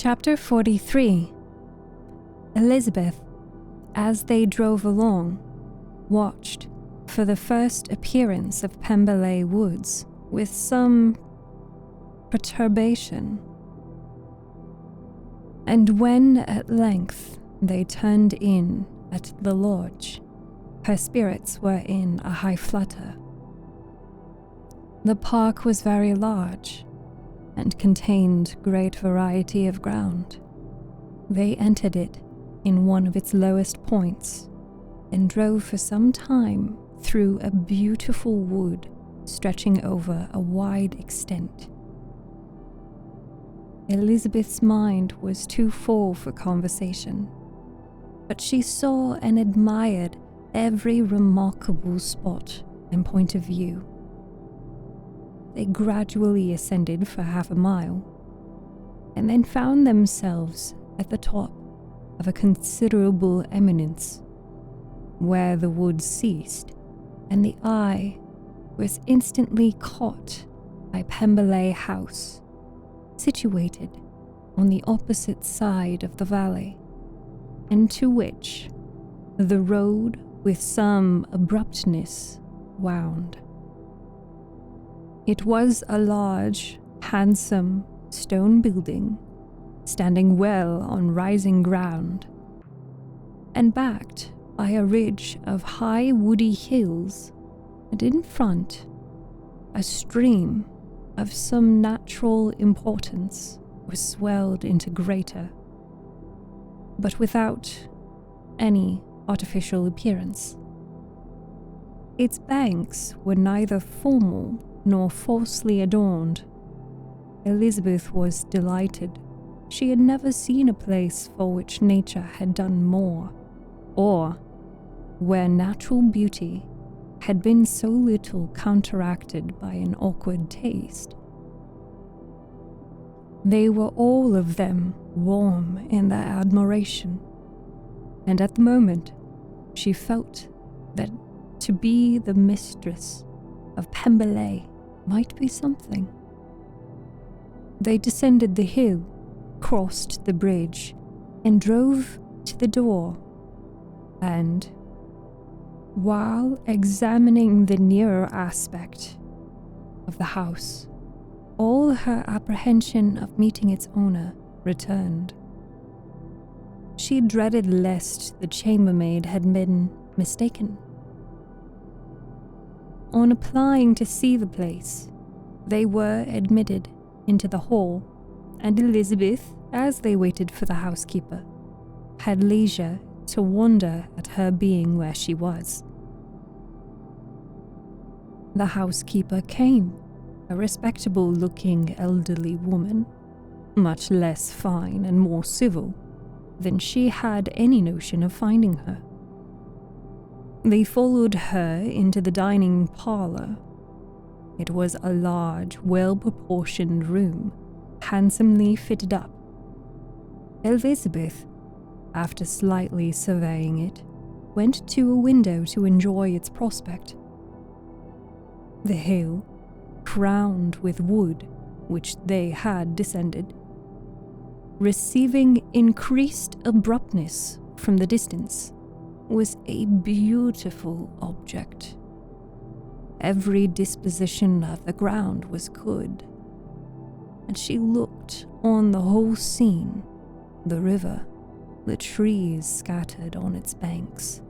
Chapter 43. Elizabeth, as they drove along, watched for the first appearance of Pemberley Woods with some perturbation. And when at length they turned in at the lodge, her spirits were in a high flutter. The park was very large and contained great variety of ground. They entered it in one of its lowest points and drove for some time through a beautiful wood stretching over a wide extent. Elizabeth's mind was too full for conversation, but she saw and admired every remarkable spot and point of view. They gradually ascended for half a mile, and then found themselves at the top of a considerable eminence, where the woods ceased, and the eye was instantly caught by Pemberley House, situated on the opposite side of the valley, and to which the road with some abruptness wound. It was a large, handsome stone building, standing well on rising ground, and backed by a ridge of high woody hills, and in front, a stream of some natural importance was swelled into greater, but without any artificial appearance. Its banks were neither formal nor falsely adorned. Elizabeth was delighted. She had never seen a place for which nature had done more, or where natural beauty had been so little counteracted by an awkward taste. They were all of them warm in their admiration, and at the moment she felt that to be the mistress of Pemberley might be something. They descended the hill, crossed the bridge, and drove to the door, and, while examining the nearer aspect of the house, all her apprehension of meeting its owner returned. She dreaded lest the chambermaid had been mistaken. On applying to see the place, they were admitted into the hall, and Elizabeth, as they waited for the housekeeper, had leisure to wonder at her being where she was. The housekeeper came, a respectable-looking elderly woman, much less fine and more civil than she had any notion of finding her. They followed her into the dining parlour. It was a large, well-proportioned room, handsomely fitted up. Elizabeth, after slightly surveying it, went to a window to enjoy its prospect. The hill, crowned with wood, which they had descended, receiving increased abruptness from the distance, was a beautiful object. Every disposition of the ground was good, and she looked on the whole scene, the river, the trees scattered on its banks,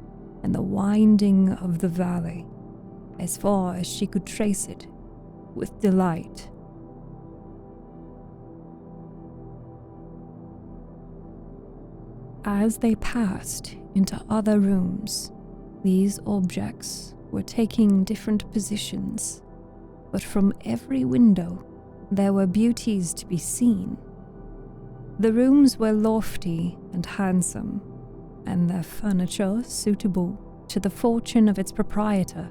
and the winding of the valley, as far as she could trace it, with delight. As they passed into other rooms, these objects were taking different positions, but from every window there were beauties to be seen. The rooms were lofty and handsome, and their furniture suitable to the fortune of its proprietor.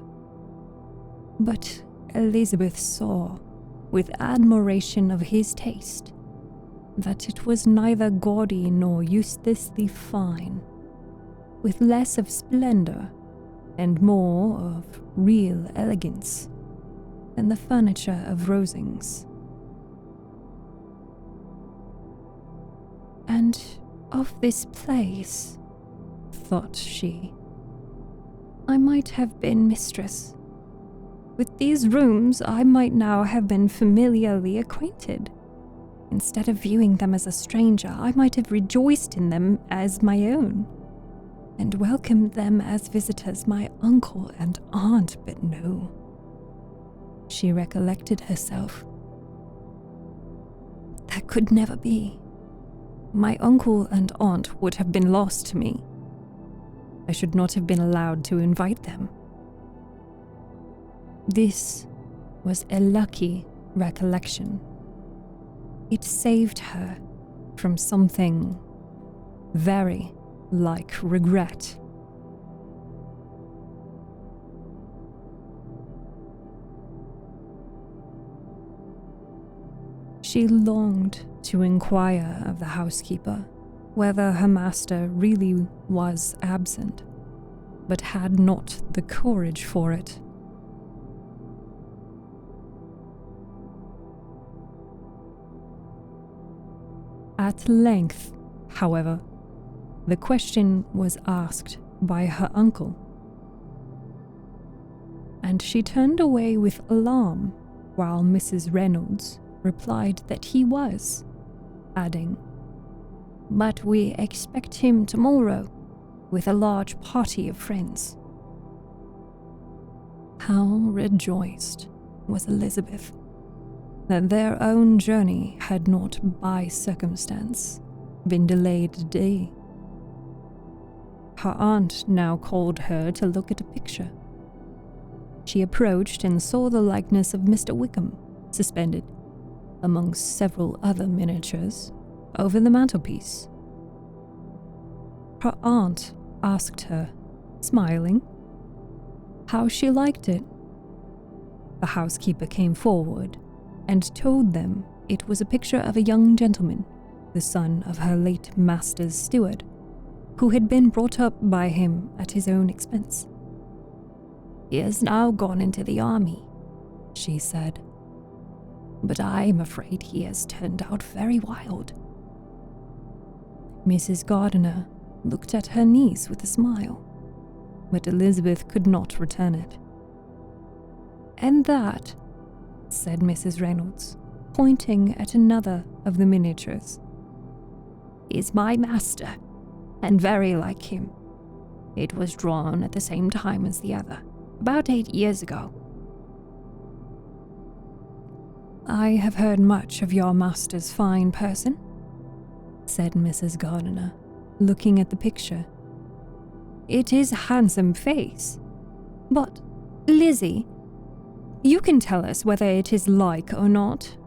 But Elizabeth saw, with admiration of his taste, that it was neither gaudy nor uselessly fine, with less of splendor and more of real elegance than the furniture of Rosings. And of this place, thought she, I might have been mistress. With these rooms, I might now have been familiarly acquainted. Instead of viewing them as a stranger, I might have rejoiced in them as my own, and welcomed them as visitors, my uncle and aunt, but no. She recollected herself. That could never be. My uncle and aunt would have been lost to me. I should not have been allowed to invite them. This was a lucky recollection. It saved her from something very like regret. She longed to inquire of the housekeeper whether her master really was absent, but had not the courage for it. At length, however, the question was asked by her uncle, and she turned away with alarm while Mrs. Reynolds replied that he was, adding, "But we expect him tomorrow with a large party of friends." How rejoiced was Elizabeth that their own journey had not by circumstance been delayed a day. Her aunt now called her to look at a picture. She approached and saw the likeness of Mr. Wickham suspended, amongst several other miniatures, over the mantelpiece. Her aunt asked her, smiling, how she liked it. The housekeeper came forward and told them it was a picture of a young gentleman, the son of her late master's steward, who had been brought up by him at his own expense. "He has now gone into the army," she said, "but I'm afraid he has turned out very wild." Mrs. Gardiner looked at her niece with a smile, but Elizabeth could not return it. "And that," said Mrs. Reynolds, pointing at another of the miniatures, "is my master, and very like him. It was drawn at the same time as the other, about 8 years ago." "I have heard much of your master's fine person," said Mrs. Gardiner, looking at the picture. "It is a handsome face. But, Lizzie, you can tell us whether it is like or not."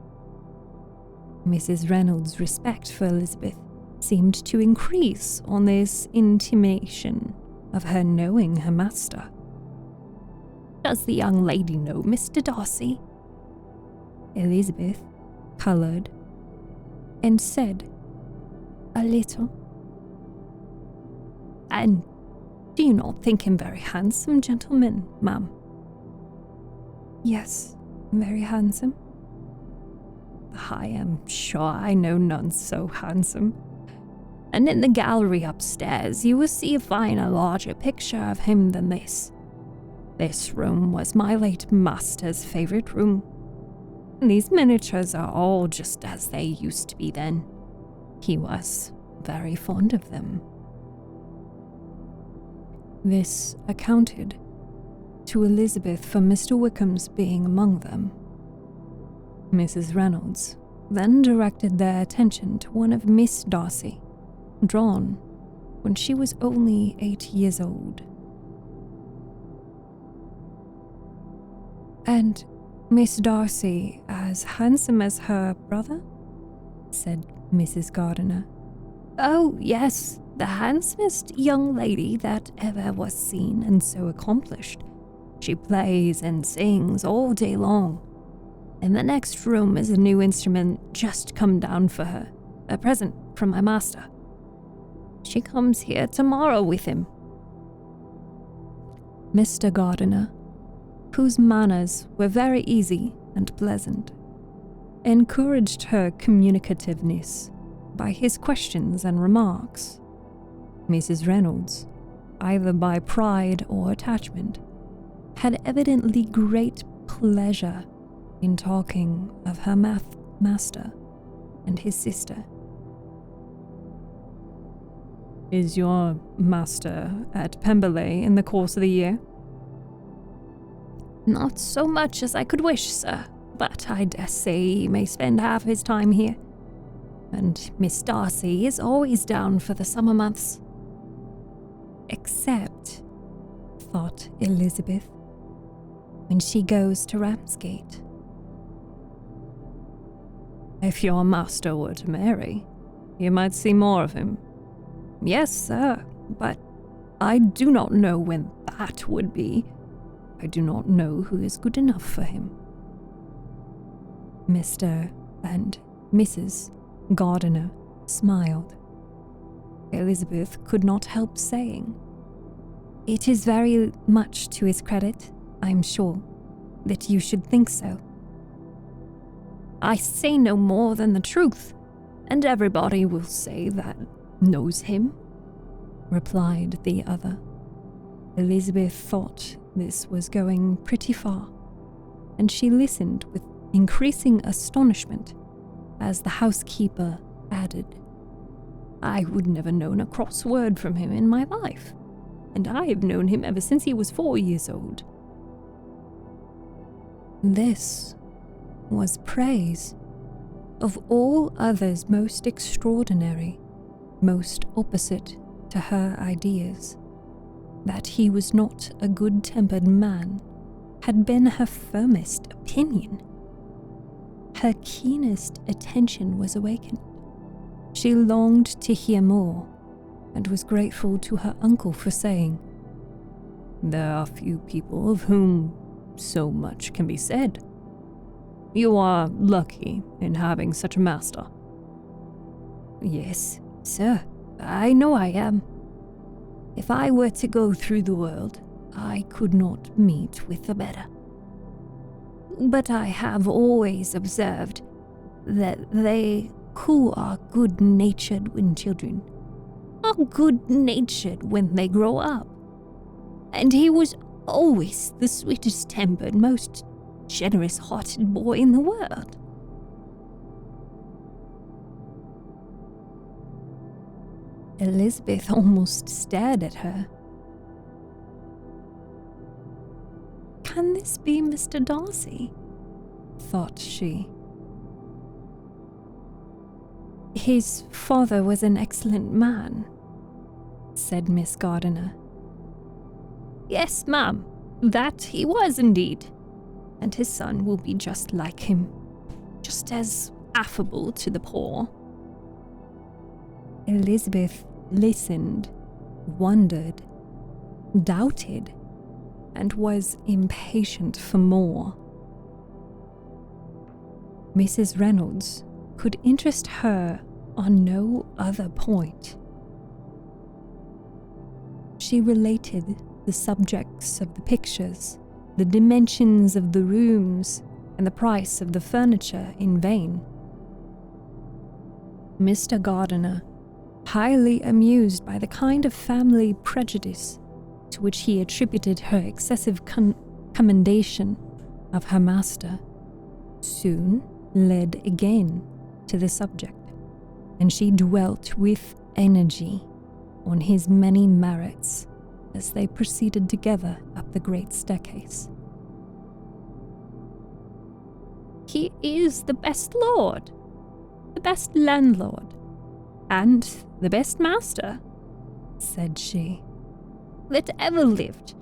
Mrs. Reynolds' respect for Elizabeth seemed to increase on this intimation of her knowing her master. "Does the young lady know Mr. Darcy?" Elizabeth coloured and said, "A little." "And do you not think him very handsome, gentleman, ma'am?" "Yes, very handsome." "I am sure I know none so handsome. And in the gallery upstairs you will see a finer, larger picture of him than this. This room was my late master's favourite room. And these miniatures are all just as they used to be then. He was very fond of them." This accounted to Elizabeth for Mr. Wickham's being among them. Mrs. Reynolds then directed their attention to one of Miss Darcy, drawn when she was only 8 years old. "And Miss Darcy as handsome as her brother?" said Mrs. Gardiner. "Oh, yes, the handsomest young lady that ever was seen, and so accomplished. She plays and sings all day long. In the next room is a new instrument just come down for her, a present from my master. She comes here tomorrow with him." Mr. Gardiner, whose manners were very easy and pleasant, encouraged her communicativeness by his questions and remarks. Mrs. Reynolds, either by pride or attachment, had evidently great pleasure in talking of her master and his sister. "Is your master at Pemberley in the course of the year?" "Not so much as I could wish, sir, but I dare say he may spend half his time here. And Miss Darcy is always down for the summer months." Except, thought Elizabeth, when she goes to Ramsgate. "If your master were to marry, you might see more of him." "Yes, sir, but I do not know when that would be. I do not know who is good enough for him." Mr. and Mrs. Gardiner smiled. Elizabeth could not help saying, "It is very much to his credit, I am sure, that you should think so." "I say no more than the truth, and everybody will say that knows him," replied the other. Elizabeth thought this was going pretty far, and she listened with increasing astonishment as the housekeeper added, "I would never known a cross word from him in my life, and I have known him ever since he was 4 years old." This was praise, of all others most extraordinary, most opposite to her ideas. That he was not a good-tempered man had been her firmest opinion. Her keenest attention was awakened. She longed to hear more, and was grateful to her uncle for saying, "There are few people of whom so much can be said. You are lucky in having such a master." "Yes, sir, I know I am. If I were to go through the world, I could not meet with a better. But I have always observed that they who are good-natured when children are good-natured when they grow up. And he was always the sweetest-tempered, most generous-hearted boy in the world." Elizabeth almost stared at her. "Can this be Mr. Darcy?" thought she. "His father was an excellent man," said Miss Gardiner. "Yes, ma'am, that he was indeed, and his son will be just like him, just as affable to the poor." Elizabeth listened, wondered, doubted, and was impatient for more. Mrs. Reynolds could interest her on no other point. She related the subjects of the pictures, the dimensions of the rooms, and the price of the furniture in vain. Mr. Gardiner, highly amused by the kind of family prejudice to which he attributed her excessive commendation of her master, soon led again to the subject, and she dwelt with energy on his many merits as they proceeded together up the great staircase. "He is the best lord, the best landlord, and the best master," said she, "that ever lived,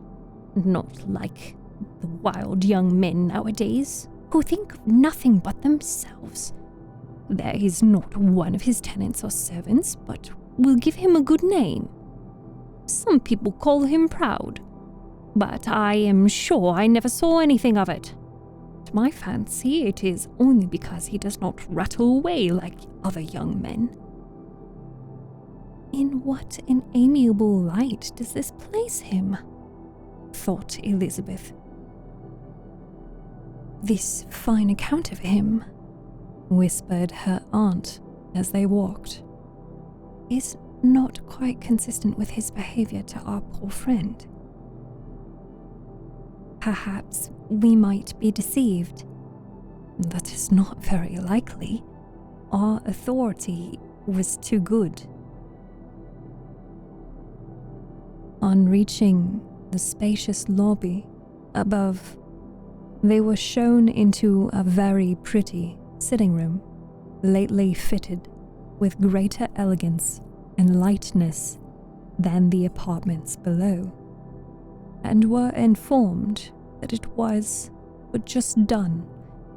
not like the wild young men nowadays, who think of nothing but themselves. There is not one of his tenants or servants but will give him a good name. Some people call him proud, but I am sure I never saw anything of it. To my fancy, it is only because he does not rattle away like other young men." "In what an amiable light does this place him?" thought Elizabeth. "This fine account of him," whispered her aunt as they walked. is not quite consistent with his behavior to our poor friend. Perhaps we might be deceived. That is not very likely. Our authority was too good. On reaching the spacious lobby above, they were shown into a very pretty sitting room, lately fitted with greater elegance and lightness than the apartments below, and were informed that it was but just done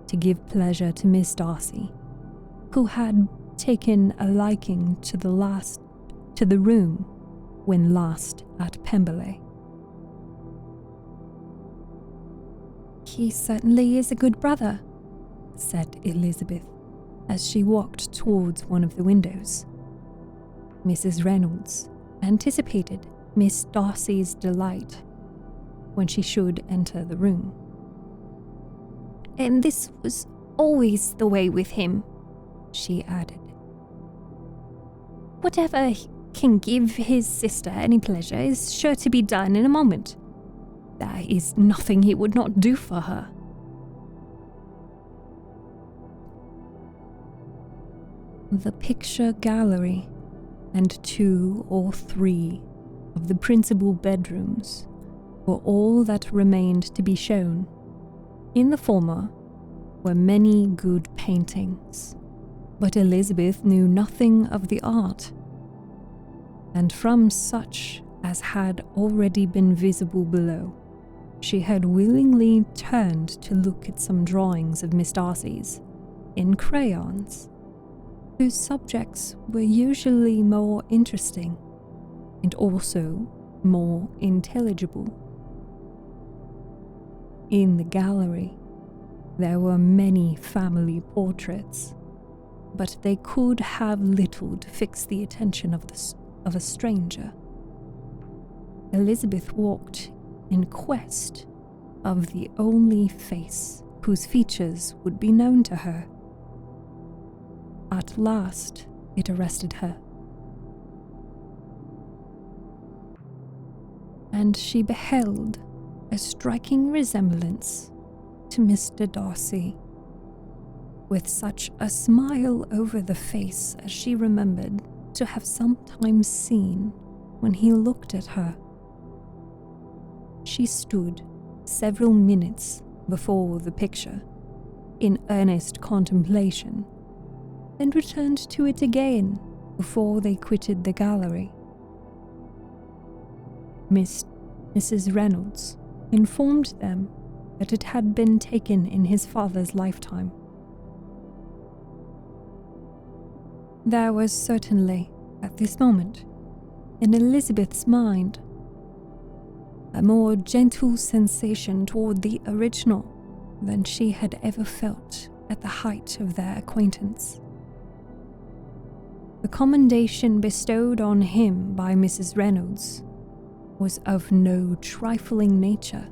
to give pleasure to Miss Darcy, who had taken a liking to the room when last at Pemberley. "He certainly is a good brother," said Elizabeth, as she walked towards one of the windows. Mrs. Reynolds anticipated Miss Darcy's delight when she should enter the room. "And this was always the way with him," she added. "Whatever can give his sister any pleasure is sure to be done in a moment. There is nothing he would not do for her." The picture gallery and 2 or 3 of the principal bedrooms were all that remained to be shown. In the former were many good paintings, but Elizabeth knew nothing of the art, and from such as had already been visible below, she had willingly turned to look at some drawings of Miss Darcy's in crayons, whose subjects were usually more interesting and also more intelligible. In the gallery, there were many family portraits, but they could have little to fix the attention of a stranger. Elizabeth walked in quest of the only face whose features would be known to her. At last, it arrested her, and she beheld a striking resemblance to Mr. Darcy, with such a smile over the face as she remembered to have sometimes seen when he looked at her. She stood several minutes before the picture, in earnest contemplation, and returned to it again before they quitted the gallery. Mrs. Reynolds informed them that it had been taken in his father's lifetime. There was certainly, at this moment, in Elizabeth's mind, a more gentle sensation toward the original than she had ever felt at the height of their acquaintance. The commendation bestowed on him by Mrs. Reynolds was of no trifling nature.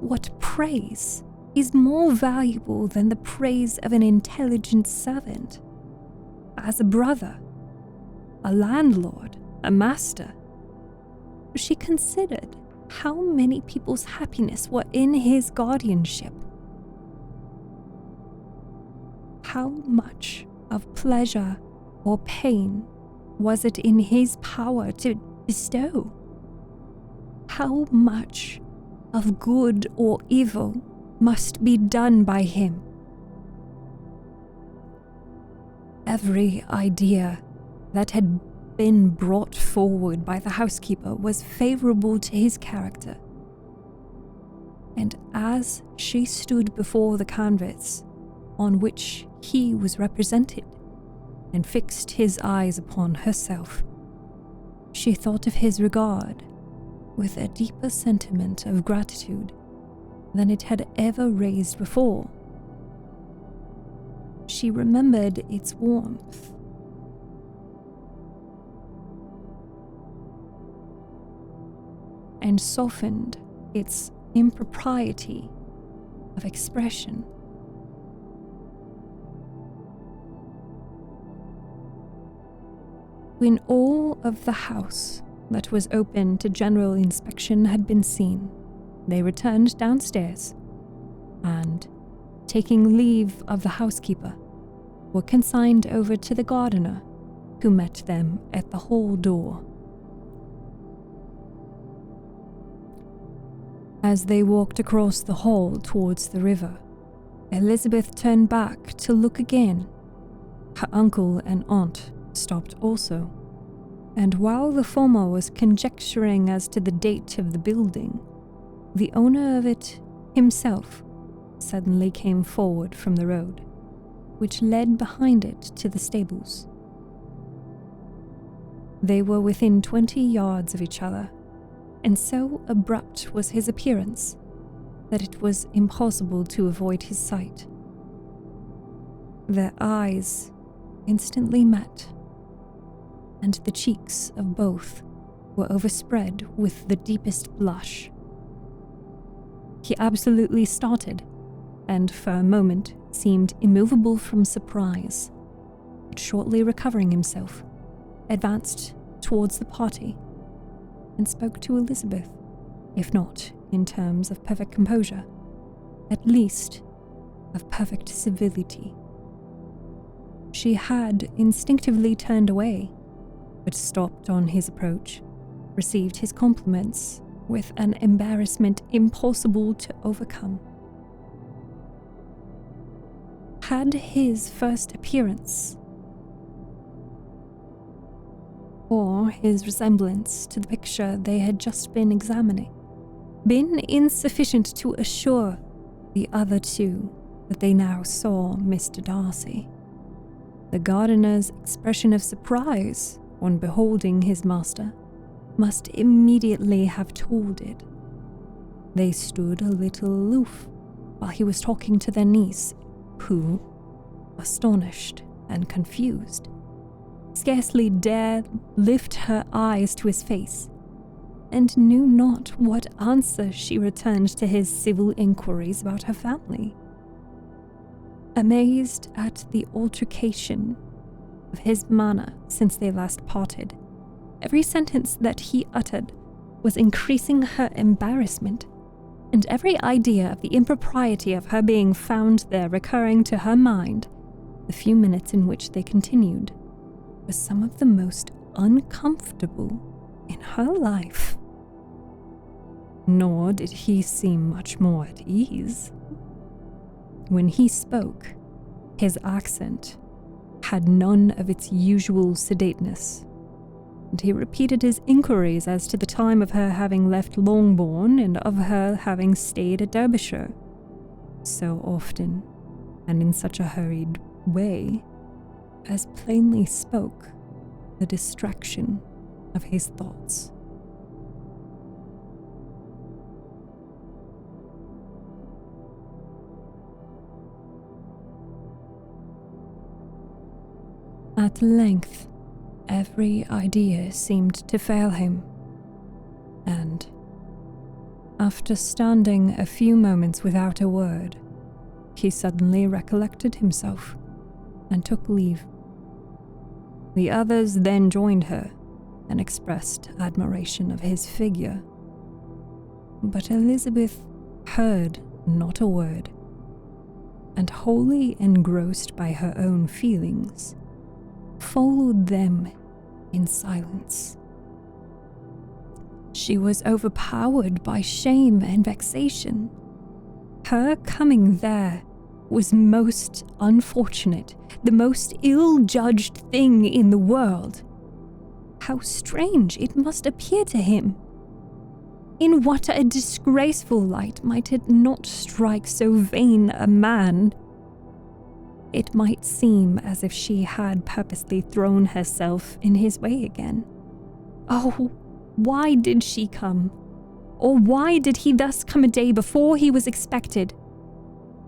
What praise is more valuable than the praise of an intelligent servant? As a brother, a landlord, a master, she considered how many people's happiness were in his guardianship. How much of pleasure or pain was it in his power to bestow? How much of good or evil must be done by him? Every idea that had been brought forward by the housekeeper was favorable to his character, and as she stood before the canvas on which he was represented and fixed his eyes upon herself, she thought of his regard with a deeper sentiment of gratitude than it had ever raised before. She remembered its warmth, and softened its impropriety of expression. When all of the house that was open to general inspection had been seen, they returned downstairs and, taking leave of the housekeeper, were consigned over to the gardener, who met them at the hall door. As they walked across the hall towards the river, Elizabeth turned back to look again. Her uncle and aunt stopped also, and while the former was conjecturing as to the date of the building, the owner of it himself suddenly came forward from the road, which led behind it to the stables. They were within 20 yards of each other, and so abrupt was his appearance that it was impossible to avoid his sight. Their eyes instantly met, and the cheeks of both were overspread with the deepest blush. He absolutely started, and for a moment seemed immovable from surprise, but shortly recovering himself, advanced towards the party and spoke to Elizabeth, if not in terms of perfect composure, at least of perfect civility. She had instinctively turned away, but stopped on his approach, received his compliments with an embarrassment impossible to overcome. Had his first appearance, or his resemblance to the picture they had just been examining, been insufficient to assure the other two that they now saw Mr. Darcy? The gardener's expression of surprise on beholding his master must immediately have told it. They stood a little aloof while he was talking to their niece, who, astonished and confused, scarcely dared lift her eyes to his face, and knew not what answer she returned to his civil inquiries about her family. Amazed at the altercation of his manner since they last parted, every sentence that he uttered was increasing her embarrassment, and every idea of the impropriety of her being found there recurring to her mind, the few minutes in which they continued was some of the most uncomfortable in her life. Nor did he seem much more at ease. When he spoke, his accent had none of its usual sedateness, and he repeated his inquiries as to the time of her having left Longbourn and of her having stayed at Derbyshire so often and in such a hurried way as plainly spoke the distraction of his thoughts. At length, every idea seemed to fail him, and, after standing a few moments without a word, he suddenly recollected himself and took leave. The others then joined her and expressed admiration of his figure, but Elizabeth heard not a word, and wholly engrossed by her own feelings, followed them in silence. She was overpowered by shame and vexation. Her coming there was most unfortunate, the most ill-judged thing in the world. How strange it must appear to him! In what a disgraceful light might it not strike so vain a man? It might seem as if she had purposely thrown herself in his way again. Oh, why did she come? Or why did he thus come a day before he was expected?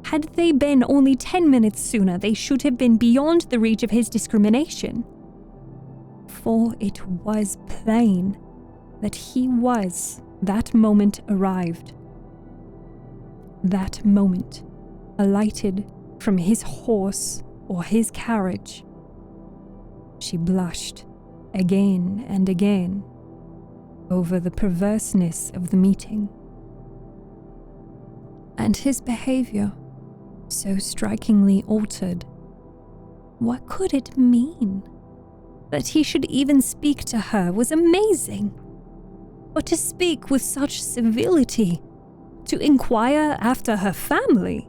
Had they been only 10 minutes sooner, they should have been beyond the reach of his discrimination. For it was plain that he was that moment arrived. That moment alighted from his horse or his carriage. She blushed again and again over the perverseness of the meeting. And his behavior, so strikingly altered, what could it mean? That he should even speak to her was amazing. But to speak with such civility, to inquire after her family,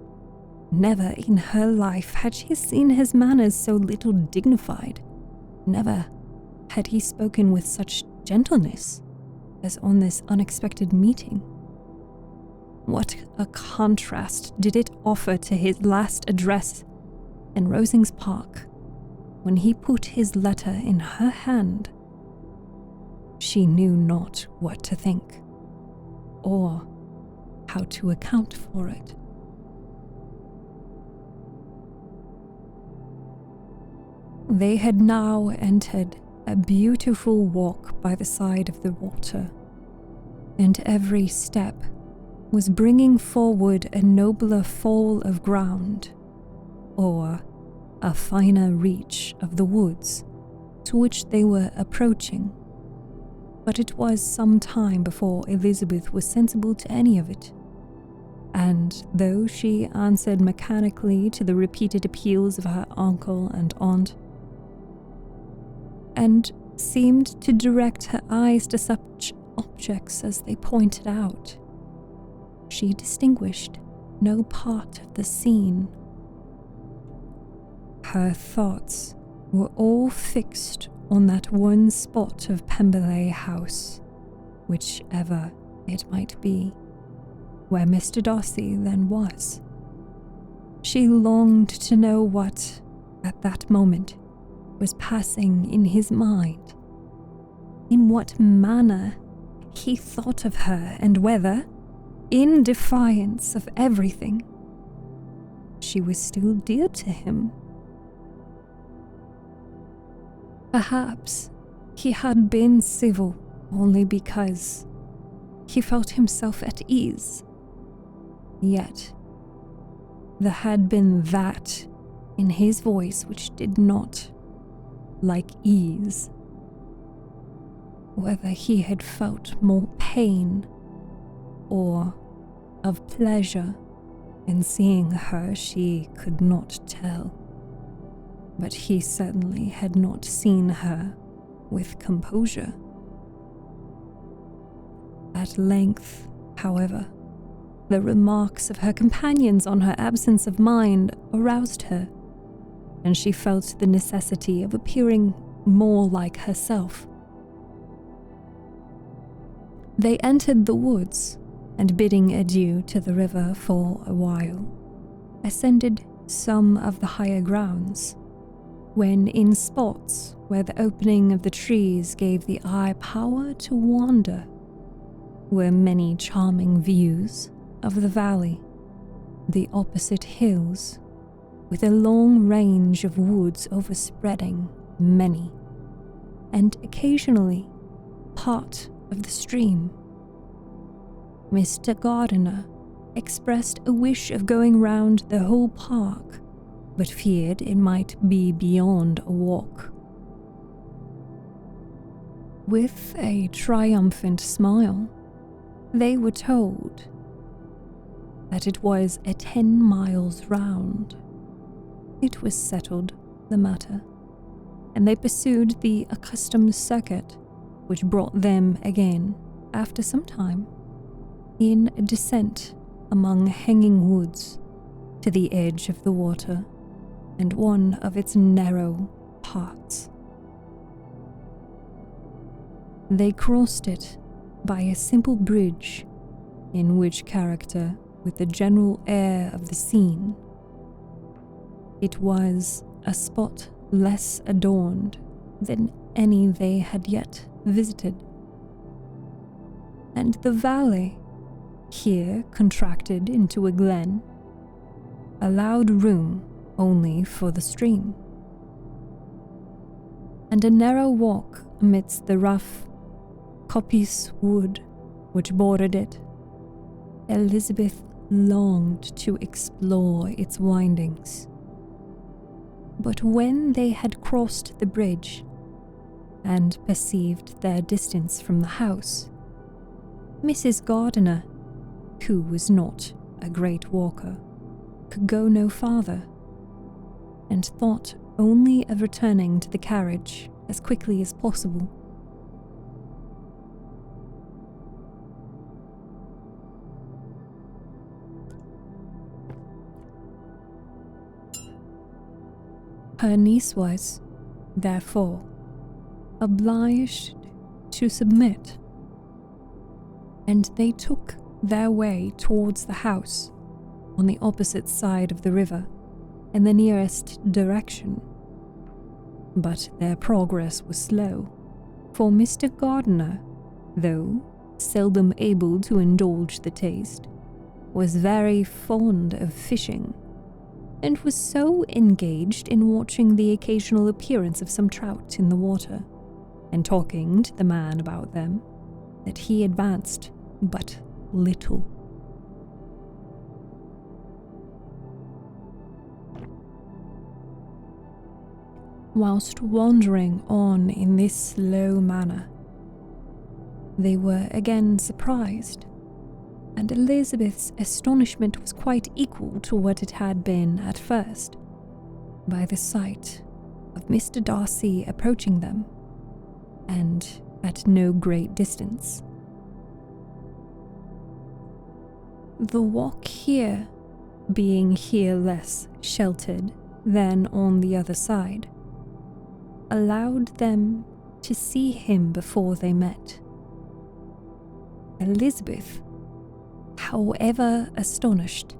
never in her life had she seen his manners so little dignified. Never had he spoken with such gentleness as on this unexpected meeting. What a contrast did it offer to his last address in Rosings Park, when he put his letter in her hand. She knew not what to think, or how to account for it. They had now entered a beautiful walk by the side of the water, and every step was bringing forward a nobler fall of ground, or a finer reach of the woods to which they were approaching. But it was some time before Elizabeth was sensible to any of it, and though she answered mechanically to the repeated appeals of her uncle and aunt, and seemed to direct her eyes to such objects as they pointed out, she distinguished no part of the scene. Her thoughts were all fixed on that one spot of Pemberley House, whichever it might be, where Mr. Darcy then was. She longed to know what, at that moment, was passing in his mind, in what manner he thought of her, and whether, in defiance of everything, she was still dear to him. Perhaps he had been civil only because he felt himself at ease. Yet there had been that in his voice which did not like ease. Whether he had felt more pain or of pleasure in seeing her, she could not tell. But he certainly had not seen her with composure. At length, however, the remarks of her companions on her absence of mind aroused her, and she felt the necessity of appearing more like herself. They entered the woods, and bidding adieu to the river for a while, ascended some of the higher grounds, when in spots where the opening of the trees gave the eye power to wander, were many charming views of the valley, the opposite hills, with a long range of woods overspreading many, and occasionally part of the stream. Mr. Gardiner expressed a wish of going round the whole park, but feared it might be beyond a walk. With a triumphant smile, they were told that it was a 10 miles round. It was settled, the matter, and they pursued the accustomed circuit, which brought them again, after some time, in a descent among hanging woods, to the edge of the water, and one of its narrow parts. They crossed it by a simple bridge, in which character with the general air of the scene. It was a spot less adorned than any they had yet visited, and the valley, here contracted into a glen, allowed room only for the stream, and a narrow walk amidst the rough coppice wood which bordered it. Elizabeth longed to explore its windings, but when they had crossed the bridge, and perceived their distance from the house, Mrs. Gardiner, who was not a great walker, could go no farther, and thought only of returning to the carriage as quickly as possible. Her niece was, therefore, obliged to submit, and they took their way towards the house on the opposite side of the river in the nearest direction. But their progress was slow, for Mr. Gardiner, though seldom able to indulge the taste, was very fond of fishing, and was so engaged in watching the occasional appearance of some trout in the water, and talking to the man about them, that he advanced but little. Whilst wandering on in this slow manner, they were again surprised, and Elizabeth's astonishment was quite equal to what it had been at first, by the sight of Mr. Darcy approaching them, and at no great distance. The walk here, being here less sheltered than on the other side, allowed them to see him before they met. Elizabeth, however astonished,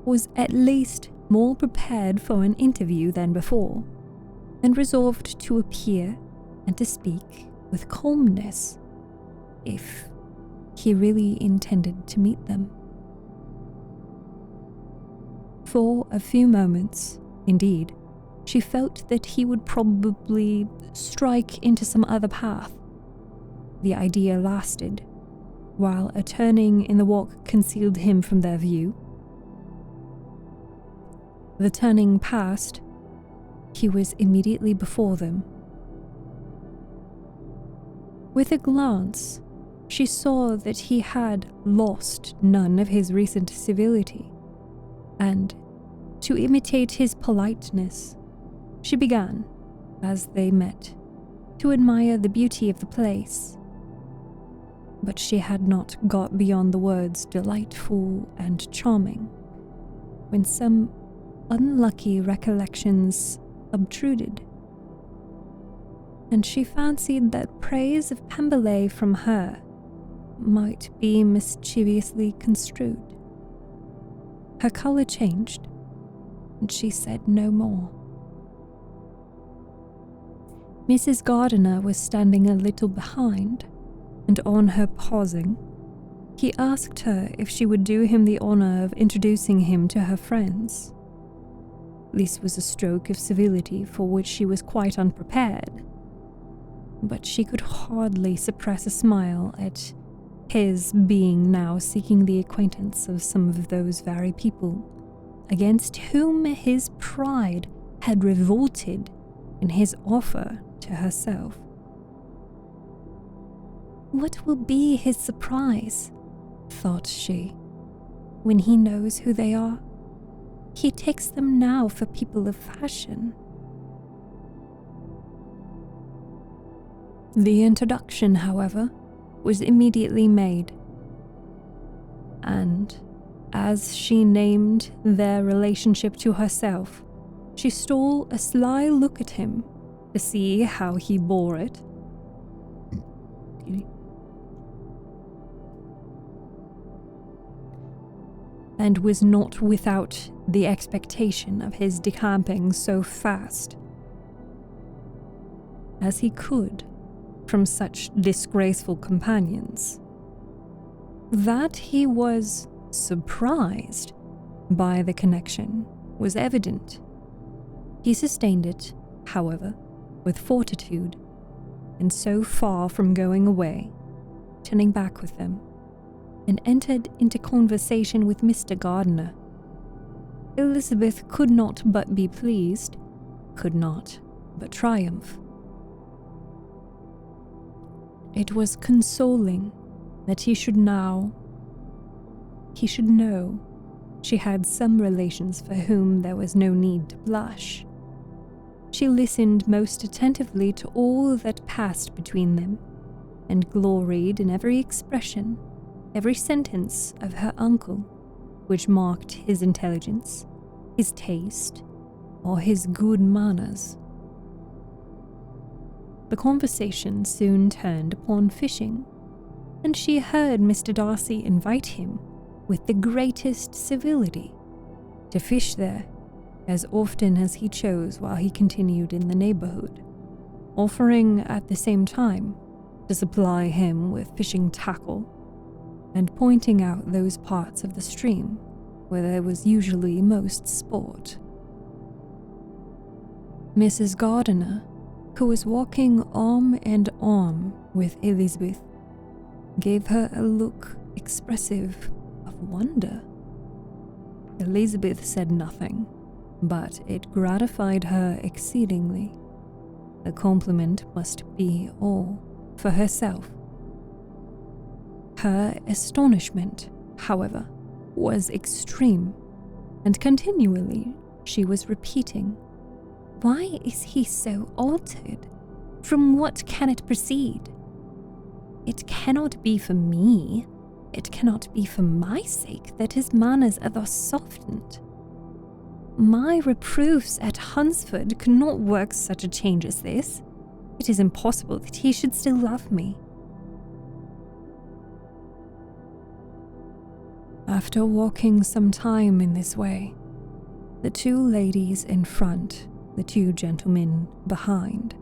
was at least more prepared for an interview than before, and resolved to appear and to speak with calmness, if he really intended to meet them. For a few moments, indeed, she felt that he would probably strike into some other path. The idea lasted, while a turning in the walk concealed him from their view. The turning past, he was immediately before them. With a glance, she saw that he had lost none of his recent civility, and, to imitate his politeness, she began, as they met, to admire the beauty of the place. But she had not got beyond the words delightful and charming, when some unlucky recollections obtruded, and she fancied that praise of Pemberley from her might be mischievously construed. Her colour changed, and she said no more. Mrs. Gardiner was standing a little behind, and on her pausing, he asked her if she would do him the honour of introducing him to her friends. This was a stroke of civility for which she was quite unprepared, but she could hardly suppress a smile at his being now seeking the acquaintance of some of those very people against whom his pride had revolted in his offer to herself. What will be his surprise, thought she, when he knows who they are? He takes them now for people of fashion. The introduction, however, was immediately made, and as she named their relationship to herself, she stole a sly look at him to see how he bore it. And was not without the expectation of his decamping so fast as he could from such disgraceful companions. That he was surprised by the connection was evident. He sustained it, however, with fortitude, and so far from going away, turning back with them, and entered into conversation with Mr. Gardiner. Elizabeth could not but be pleased, could not but triumph. It was consoling that he should know she had some relations for whom there was no need to blush. She listened most attentively to all that passed between them, and gloried in every expression, every sentence of her uncle, which marked his intelligence, his taste, or his good manners. The conversation soon turned upon fishing, and she heard Mr. Darcy invite him, with the greatest civility, to fish there as often as he chose while he continued in the neighbourhood, offering at the same time to supply him with fishing tackle, and pointing out those parts of the stream where there was usually most sport. Mrs. Gardiner, who was walking arm in arm with Elizabeth, gave her a look expressive of wonder. Elizabeth said nothing, but it gratified her exceedingly. The compliment must be all for herself. Her astonishment, however, was extreme, and continually she was repeating, "Why is he so altered? From what can it proceed? It cannot be for me, it cannot be for my sake that his manners are thus softened. My reproofs at Hunsford could not work such a change as this. It is impossible that he should still love me." After walking some time in this way, the two ladies in front, the two gentlemen behind,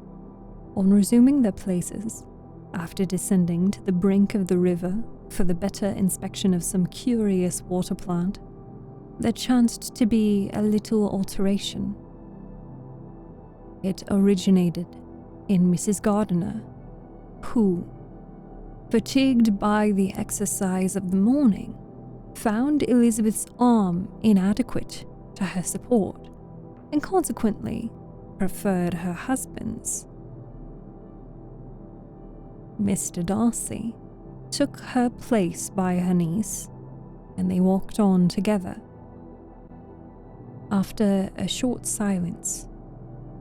on resuming their places, after descending to the brink of the river for the better inspection of some curious water plant, there chanced to be a little alteration. It originated in Mrs. Gardiner, who, fatigued by the exercise of the morning, found Elizabeth's arm inadequate to her support, and consequently preferred her husband's. Mr. Darcy took her place by her niece, and they walked on together. After a short silence,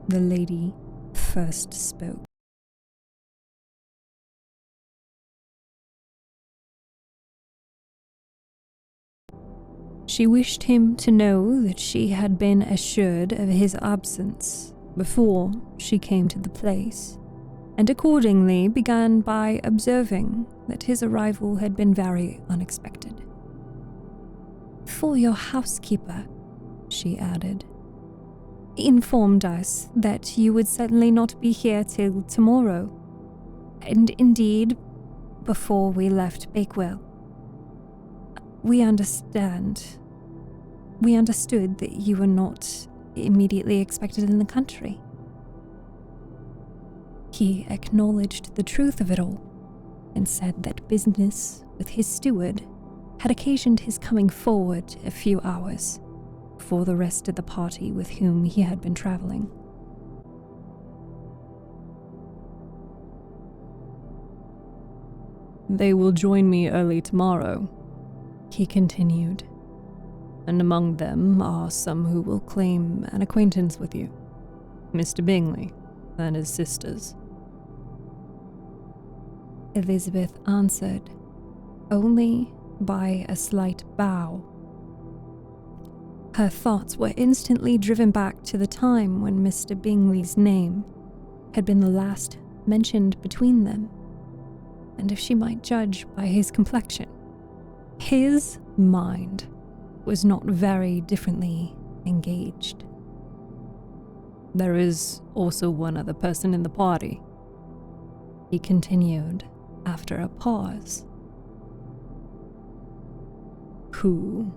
the lady first spoke. She wished him to know that she had been assured of his absence before she came to the place, and accordingly began by observing that his arrival had been very unexpected. "For your housekeeper," she added, "informed us that you would certainly not be here till tomorrow, and indeed, before we left Bakewell. We understood that you were not immediately expected in the country." He acknowledged the truth of it all, and said that business with his steward had occasioned his coming forward a few hours before the rest of the party with whom he had been travelling. "They will join me early tomorrow," he continued, "and among them are some who will claim an acquaintance with you, Mr. Bingley and his sisters." Elizabeth answered only by a slight bow. Her thoughts were instantly driven back to the time when Mr. Bingley's name had been the last mentioned between them, and if she might judge by his complexion, his mind was not very differently engaged. "There is also one other person in the party," he continued after a pause, "who,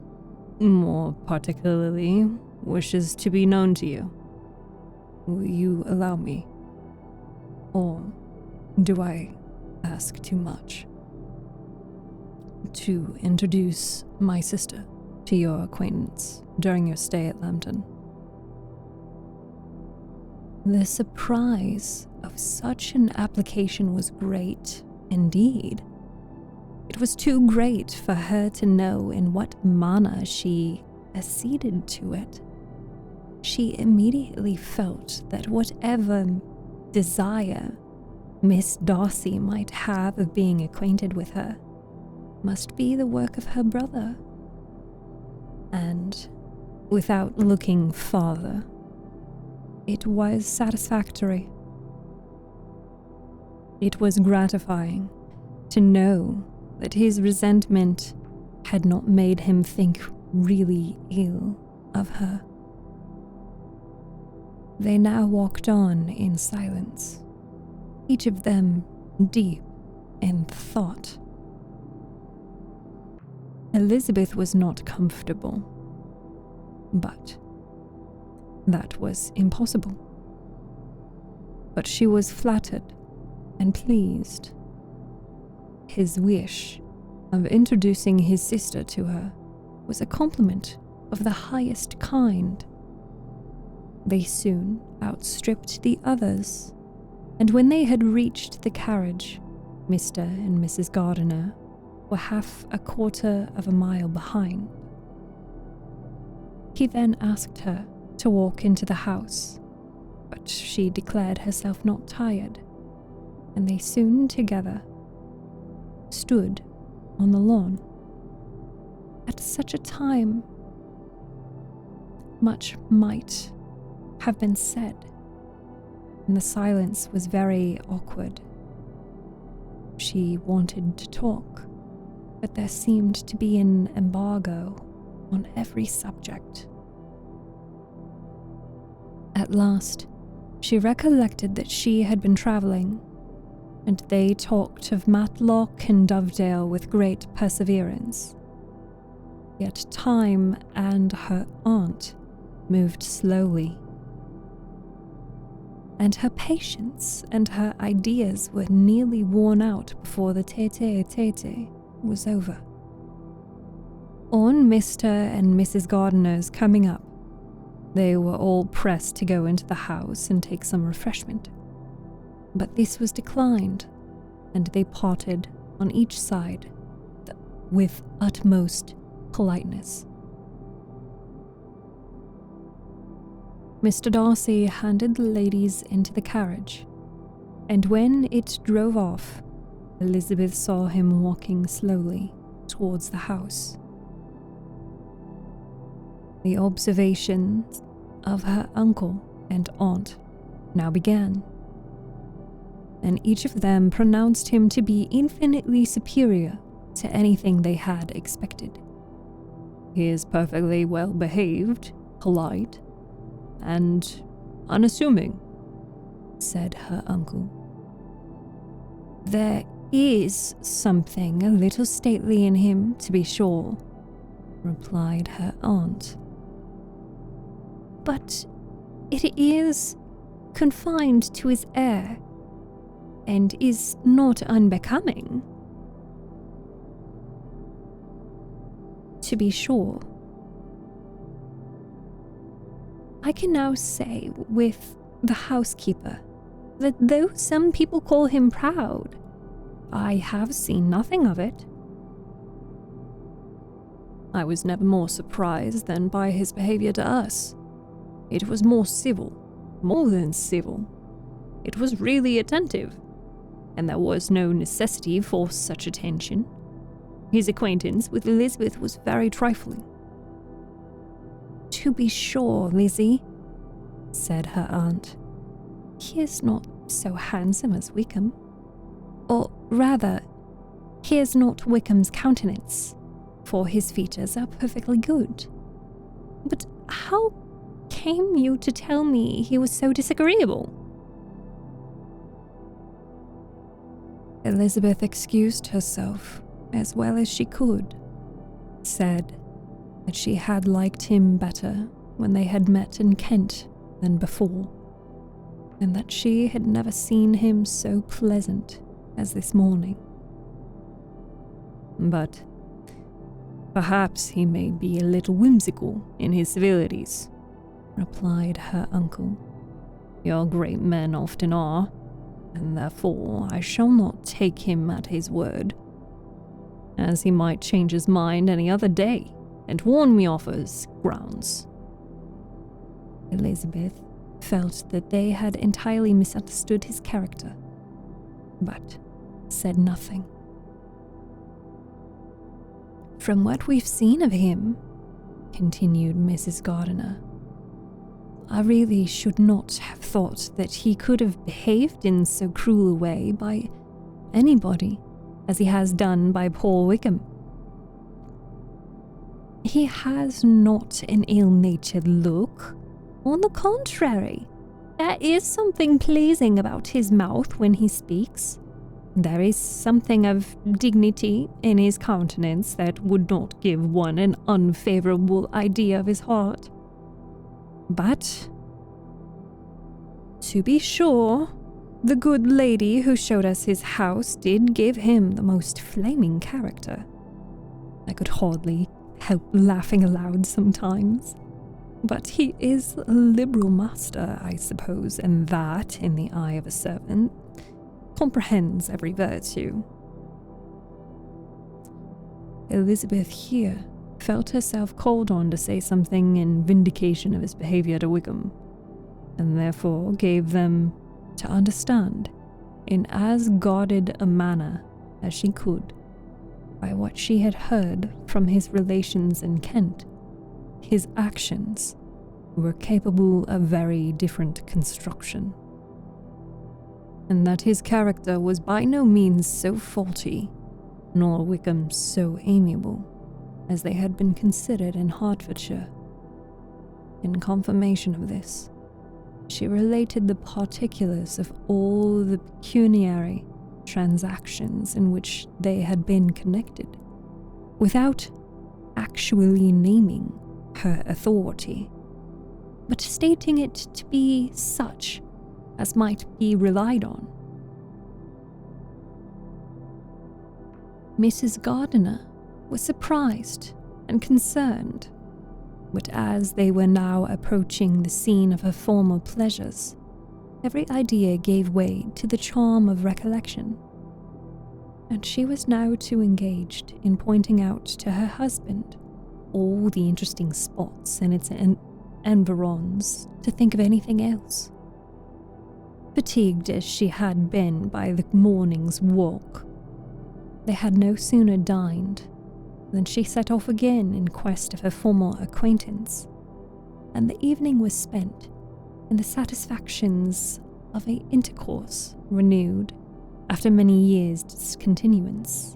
more particularly, wishes to be known to you. Will you allow me? Or do I ask too much? To introduce my sister to your acquaintance during your stay at Lambton." The surprise of such an application was great, Indeed, it was too great for her to know in what manner she acceded to it. She immediately felt that whatever desire Miss Darcy might have of being acquainted with her must be the work of her brother. And, without looking farther, it was satisfactory. It was gratifying to know that his resentment had not made him think really ill of her. They now walked on in silence, each of them deep in thought. Elizabeth was not comfortable, but that was impossible. But she was flattered and pleased. His wish of introducing his sister to her was a compliment of the highest kind. They soon outstripped the others, and when they had reached the carriage, Mr. and Mrs. Gardiner were half a quarter of a mile behind. He then asked her to walk into the house, but she declared herself not tired, and they soon together stood on the lawn. At such a time, much might have been said, and the silence was very awkward. She wanted to talk, but there seemed to be an embargo on every subject. At last, she recollected that she had been travelling, and they talked of Matlock and Dovedale with great perseverance. Yet time and her aunt moved slowly, and her patience and her ideas were nearly worn out before the tete-a-tete was over. On Mr. and Mrs. Gardiner's coming up, they were all pressed to go into the house and take some refreshment. But this was declined, and they parted on each side with utmost politeness. Mr. Darcy handed the ladies into the carriage, and when it drove off, Elizabeth saw him walking slowly towards the house. The observations of her uncle and aunt now began, and each of them pronounced him to be infinitely superior to anything they had expected. He is perfectly well behaved, polite, and unassuming, said her uncle. There is something a little stately in him, to be sure, replied her aunt. But it is confined to his air, and is not unbecoming. To be sure, I can now say with the housekeeper that though some people call him proud, I have seen nothing of it. I was never more surprised than by his behavior to us. It was more civil, more than civil. It was really attentive, and there was no necessity for such attention. His acquaintance with Elizabeth was very trifling. To be sure, Lizzie, said her aunt, he is not so handsome as Wickham. Or rather, he is not Wickham's countenance, for his features are perfectly good. But how came you to tell me he was so disagreeable? Elizabeth excused herself as well as she could, said that she had liked him better when they had met in Kent than before, and that she had never seen him so pleasant as this morning. But perhaps he may be a little whimsical in his civilities, replied her uncle. Your great men often are. and therefore I shall not take him at his word, as he might change his mind any other day and warn me off his grounds." Elizabeth felt that they had entirely misunderstood his character, but said nothing. "From what we've seen of him," continued Mrs. Gardiner, "I really should not have thought that he could have behaved in so cruel a way by anybody as he has done by poor Wickham. He has not an ill-natured look. On the contrary, there is something pleasing about his mouth when he speaks. There is something of dignity in his countenance that would not give one an unfavorable idea of his heart. But, to be sure, the good lady who showed us his house did give him the most flaming character. I could hardly help laughing aloud sometimes. But he is a liberal master, I suppose, and that, in the eye of a servant, comprehends every virtue." Elizabeth here felt herself called on to say something in vindication of his behaviour to Wickham, and therefore gave them to understand, in as guarded a manner as she could, by what she had heard from his relations in Kent, his actions were capable of very different construction, and that his character was by no means so faulty, nor Wickham so amiable, as they had been considered in Hertfordshire. In confirmation of this, she related the particulars of all the pecuniary transactions in which they had been connected, without actually naming her authority, but stating it to be such as might be relied on. Mrs. Gardiner was surprised and concerned, but as they were now approaching the scene of her former pleasures, every idea gave way to the charm of recollection, and she was now too engaged in pointing out to her husband all the interesting spots in its environs to think of anything else. Fatigued as she had been by the morning's walk, they had no sooner dined than she set off again in quest of her former acquaintance, and the evening was spent in the satisfactions of an intercourse renewed after many years' discontinuance.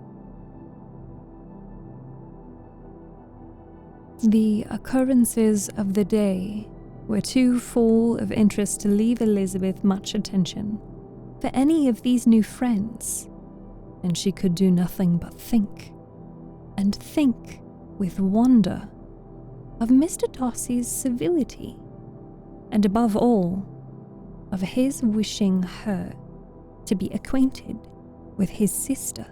The occurrences of the day were too full of interest to leave Elizabeth much attention for any of these new friends, and she could do nothing but think, and think with wonder, of Mr. Darcy's civility, and above all, of his wishing her to be acquainted with his sister.